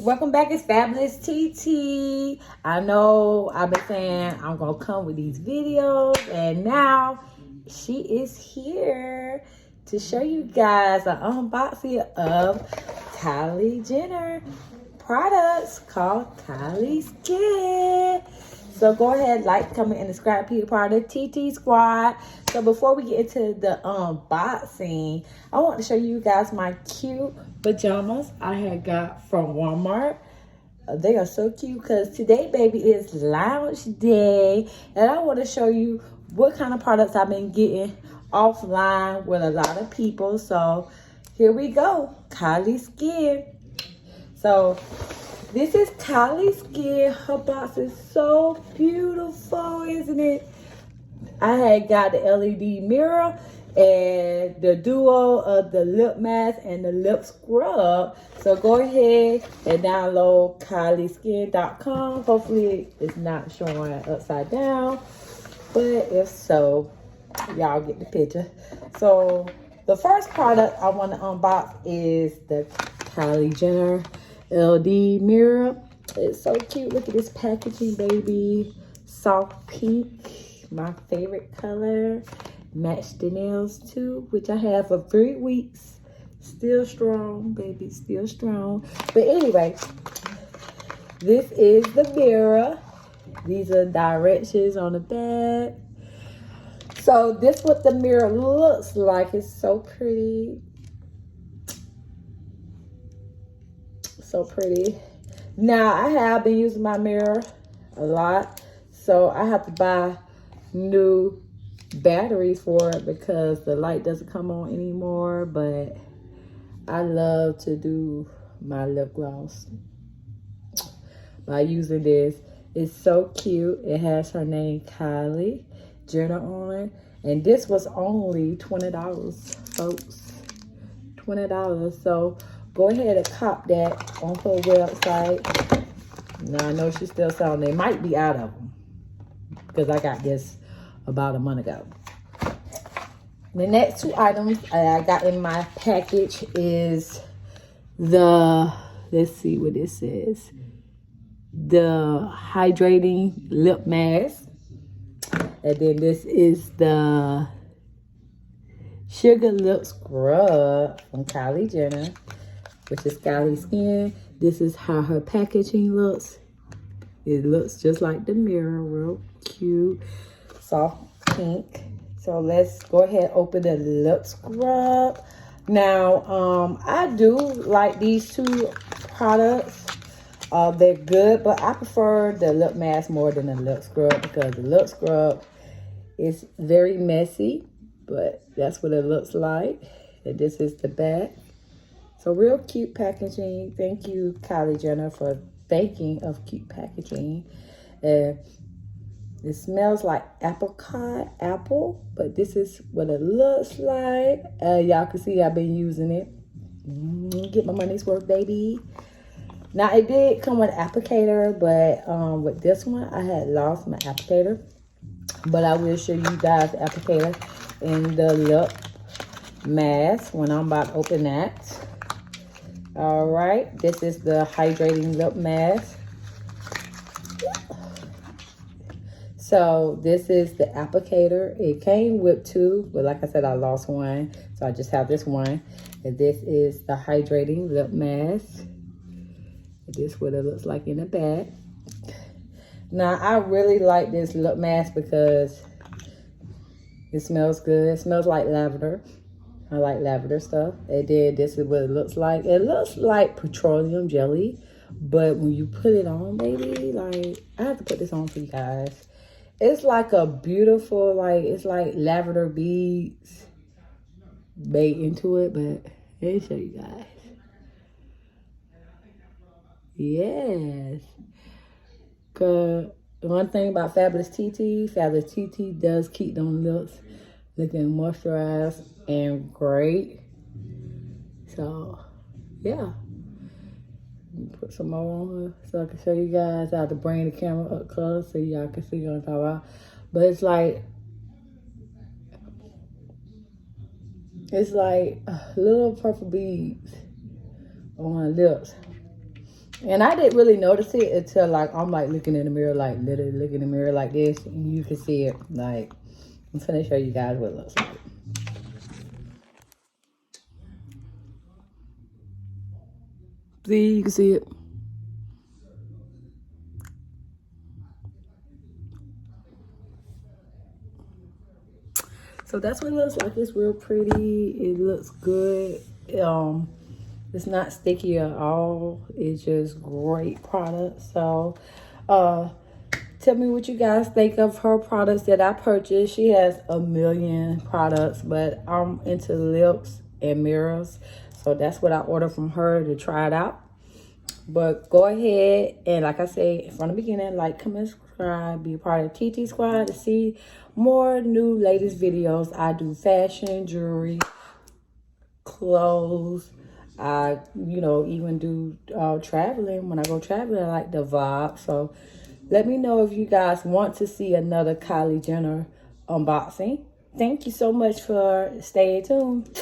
Welcome back. It's Fabulous TT. I know I've been saying I'm going to come with these videos, and now she is here to show you guys an unboxing of Kylie Jenner products called KylieSkin. So go ahead, like, comment, and subscribe, be a part of the TT Squad. So before we get into the unboxing, I want to show you guys my cute pajamas I had got from Walmart. They are so cute because today, baby, is lounge day. And I want to show you what kind of products I've been getting offline with a lot of people. So here we go. KylieSkin. So this is KylieSkin. Her box is so beautiful, isn't it? I had got the LED mirror and the duo of the lip mask and the lip scrub. So go ahead and download KylieSkin.com. Hopefully it's not showing upside down, but if so, y'all get the picture. So the first product I want to unbox is the Kylie Jenner LED mirror. It's so cute. Look at this packaging, baby. Soft pink, my favorite color. Match the nails too, which I have for 3 weeks. Still strong, baby, still strong. But anyway, this is the mirror. These are directions on the back. So this is what the mirror looks like. It's so pretty. So pretty. Now I have been using my mirror a lot, so I have to buy new batteries for it because the light doesn't come on anymore. But I love to do my lip gloss by using this. It's so cute. It has her name Kylie Jenner on it, and this was only $20, folks. $20. So go ahead and cop that on her website. Now I know she's still selling. They might be out of them because I got this about a month ago. The next two items I got in my package is the, let's see what this says, the hydrating lip mask. And then this is the sugar lip scrub from Kylie Jenner, which is KylieSkin. This is how her packaging looks. It looks just like the mirror, real cute, soft pink. So let's go ahead and open the lip scrub. Now, I do like these two products. They're good, but I prefer the lip mask more than the lip scrub because the lip scrub is very messy, but that's what it looks like. And this is the back. So real cute packaging. Thank you, Kylie Jenner, for thinking of cute packaging. It smells like apple, but this is what it looks like. Y'all can see I've been using it. Get my money's worth, baby. Now, it did come with an applicator, but with this one, I had lost my applicator. But I will show you guys the applicator in the lip mask when I'm about to open that. All right, this is the hydrating lip mask. So this is the applicator. It came with two, but like I said, I lost one. So I just have this one. And this is the hydrating lip mask. This is what it looks like in the back. Now, I really like this lip mask because it smells good. It smells like lavender. I like lavender stuff. And then this is what it looks like. It looks like petroleum jelly. But when you put it on, baby, like, I have to put this on for you guys. It's like a beautiful, like, it's like lavender beads baked into it. But let me show you guys. Yes. Cause one thing about Fabulous TT does keep them lips looking moisturized and great. So, yeah. Put some more on her so I can show you guys how to bring the camera up close so y'all can see what I'm talking about. But it's like little purple beads on her lips. And I didn't really notice it until like I'm like looking in the mirror, like literally looking in the mirror like this. And you can see it. Like, I'm gonna show you guys what it looks like. See, you can see it. So that's what it looks like. It's real pretty. It looks good. It's not sticky at all. It's just great product. So tell me what you guys think of her products that I purchased. She has a million products, but I'm into lips and mirrors. So that's what I ordered from her to try it out. But go ahead and, like I said from the beginning, like, comment, subscribe, be a part of TT Squad to see more new latest videos. I do fashion, jewelry, clothes. I, even do traveling. When I go traveling, I like the vibe. So let me know if you guys want to see another Kylie Jenner unboxing. Thank you so much for staying tuned.